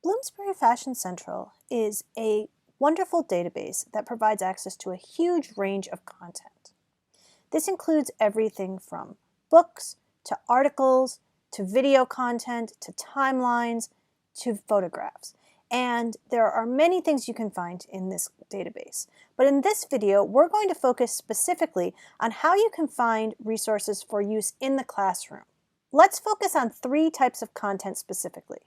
Bloomsbury Fashion Central is a wonderful database that provides access to a huge range of content. This includes everything from books to articles to video content to timelines to photographs. And there are many things you can find in this database. But in this video, we're going to focus specifically on how you can find resources for use in the classroom. Let's focus on three types of content specifically.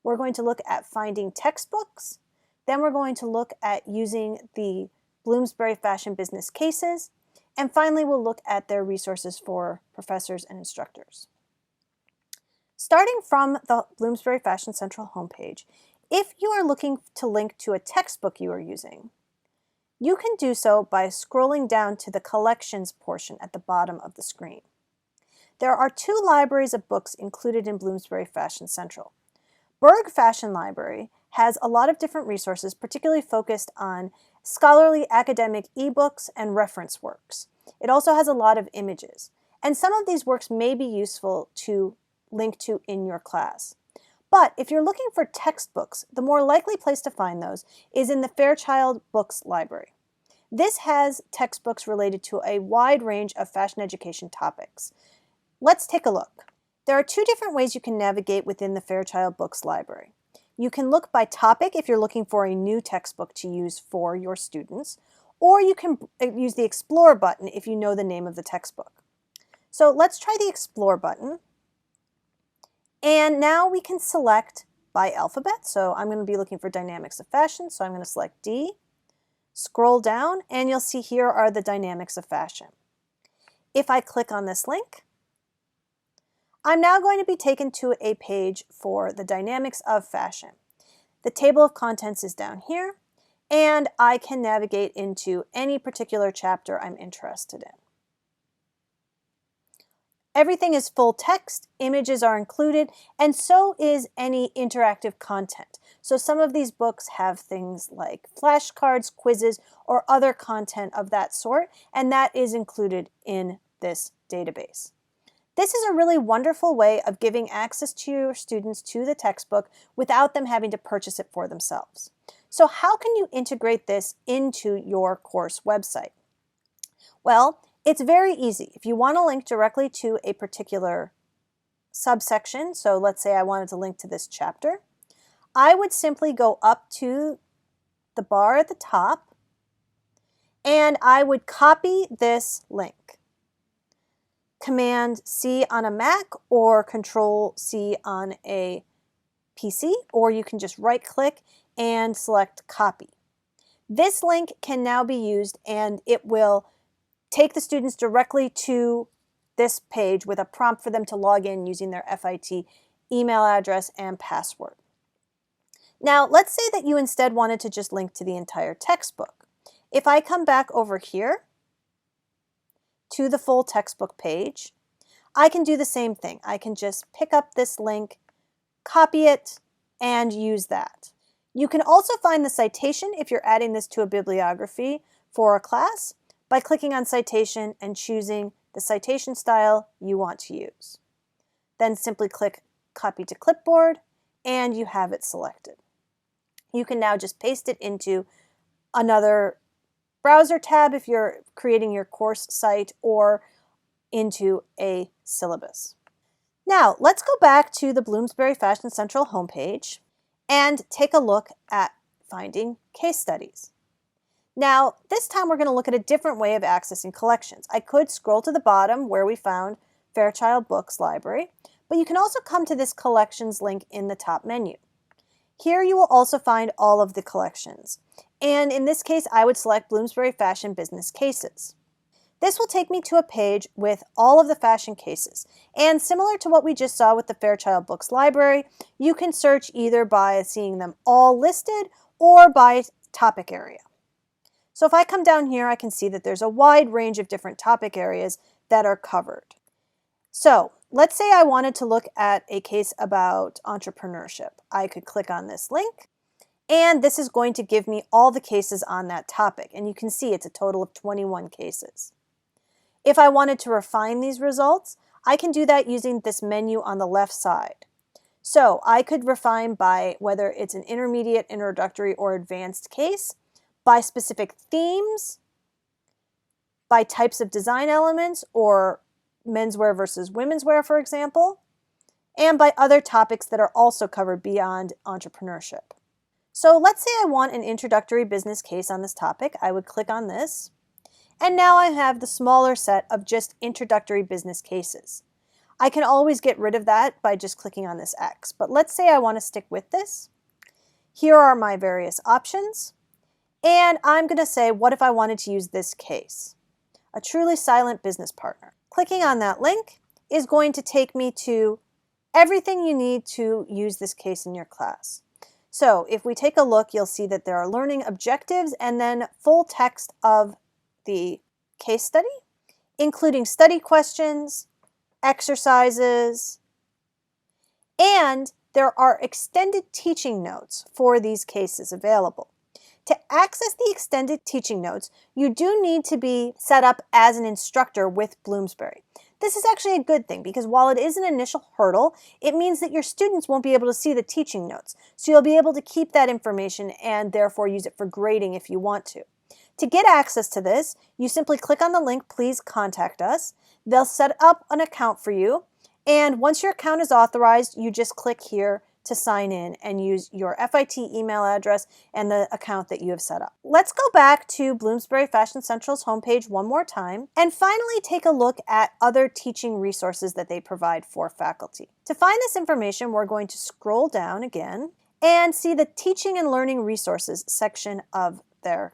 We're going to look at finding textbooks, then we're going to look at using the Bloomsbury Fashion Business cases, and finally we'll look at their resources for professors and instructors. Starting from the Bloomsbury Fashion Central homepage, if you are looking to link to a textbook you are using, you can do so by scrolling down to the collections portion at the bottom of the screen. There are two libraries of books included in Bloomsbury Fashion Central. Berg Fashion Library has a lot of different resources, particularly focused on scholarly academic ebooks and reference works. It also has a lot of images, and some of these works may be useful to link to in your class. But if you're looking for textbooks, the more likely place to find those is in the Fairchild Books Library. This has textbooks related to a wide range of fashion education topics. Let's take a look. There are two different ways you can navigate within the Fairchild Books Library. You can look by topic if you're looking for a new textbook to use for your students, or you can use the Explore button if you know the name of the textbook. So let's try the Explore button. And now we can select by alphabet. So I'm going to be looking for Dynamics of Fashion, so I'm going to select D. Scroll down, and you'll see here are the Dynamics of Fashion. If I click on this link, I'm now going to be taken to a page for the Dynamics of Fashion. The table of contents is down here, and I can navigate into any particular chapter I'm interested in. Everything is full text, images are included, and so is any interactive content. So some of these books have things like flashcards, quizzes, or other content of that sort, and that is included in this database. This is a really wonderful way of giving access to your students to the textbook without them having to purchase it for themselves. So how can you integrate this into your course website? Well, it's very easy. If you want to link directly to a particular subsection, so let's say I wanted to link to this chapter, I would simply go up to the bar at the top and I would copy this link. Command C on a Mac or Control C on a PC, or you can just right click and select copy. This link can now be used and it will take the students directly to this page with a prompt for them to log in using their FIT email address and password. Now let's say that you instead wanted to just link to the entire textbook. If I come back over here to the full textbook page, I can do the same thing. I can just pick up this link, copy it, and use that. You can also find the citation if you're adding this to a bibliography for a class by clicking on Citation and choosing the citation style you want to use. Then simply click Copy to Clipboard and you have it selected. You can now just paste it into another browser tab if you're creating your course site or into a syllabus. Now let's go back to the Bloomsbury Fashion Central homepage and take a look at finding case studies. Now this time we're going to look at a different way of accessing collections. I could scroll to the bottom where we found Fairchild Books Library, but you can also come to this collections link in the top menu. Here you will also find all of the collections. And in this case, I would select Bloomsbury Fashion Business Cases. This will take me to a page with all of the fashion cases. And similar to what we just saw with the Fairchild Books Library, you can search either by seeing them all listed or by topic area. So if I come down here, I can see that there's a wide range of different topic areas that are covered. So let's say I wanted to look at a case about entrepreneurship. I could click on this link. And this is going to give me all the cases on that topic. And you can see it's a total of 21 cases. If I wanted to refine these results, I can do that using this menu on the left side. So I could refine by whether it's an intermediate, introductory, or advanced case, by specific themes, by types of design elements, or menswear versus women's wear, for example, and by other topics that are also covered beyond entrepreneurship. So let's say I want an introductory business case on this topic. I would click on this, and now I have the smaller set of just introductory business cases. I can always get rid of that by just clicking on this X, but let's say I want to stick with this. Here are my various options, and I'm going to say, what if I wanted to use this case? A truly silent business partner. Clicking on that link is going to take me to everything you need to use this case in your class. So if we take a look, you'll see that there are learning objectives and then full text of the case study, including study questions, exercises, and there are extended teaching notes for these cases available. To access the extended teaching notes, you do need to be set up as an instructor with Bloomsbury. This is actually a good thing because while it is an initial hurdle, it means that your students won't be able to see the teaching notes. So you'll be able to keep that information and therefore use it for grading if you want to. To get access to this, you simply click on the link, please contact us. They'll set up an account for you. And once your account is authorized, you just click here to sign in and use your FIT email address and the account that you have set up. Let's go back to Bloomsbury Fashion Central's homepage one more time and finally take a look at other teaching resources that they provide for faculty. To find this information, we're going to scroll down again and see the Teaching and Learning Resources section of their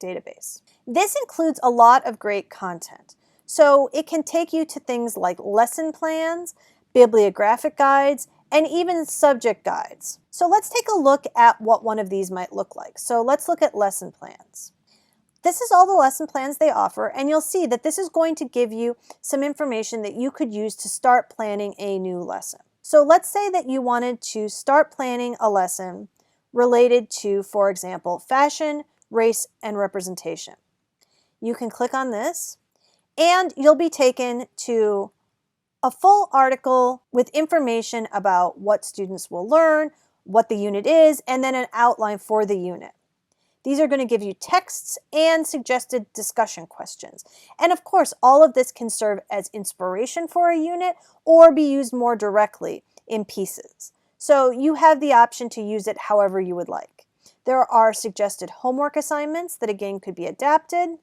database. This includes a lot of great content. So it can take you to things like lesson plans, bibliographic guides, and even subject guides. So let's take a look at what one of these might look like. So let's look at lesson plans. This is all the lesson plans they offer, and you'll see that this is going to give you some information that you could use to start planning a new lesson. So let's say that you wanted to start planning a lesson related to, for example, fashion, race, and representation. You can click on this, and you'll be taken to a full article with information about what students will learn, what the unit is, and then an outline for the unit. These are going to give you texts and suggested discussion questions. And of course, all of this can serve as inspiration for a unit or be used more directly in pieces. So you have the option to use it however you would like. There are suggested homework assignments that again could be adapted.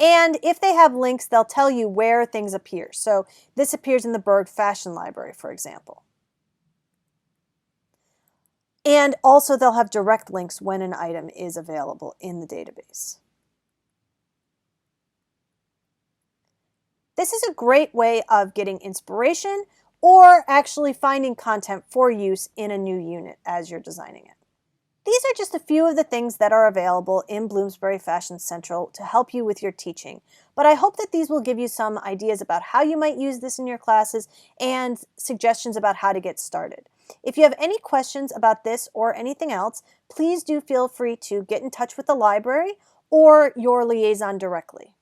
And if they have links, they'll tell you where things appear. So this appears in the Berg Fashion Library, for example. And also they'll have direct links when an item is available in the database. This is a great way of getting inspiration or actually finding content for use in a new unit as you're designing it. These are just a few of the things that are available in Bloomsbury Fashion Central to help you with your teaching. But I hope that these will give you some ideas about how you might use this in your classes and suggestions about how to get started. If you have any questions about this or anything else, please do feel free to get in touch with the library or your liaison directly.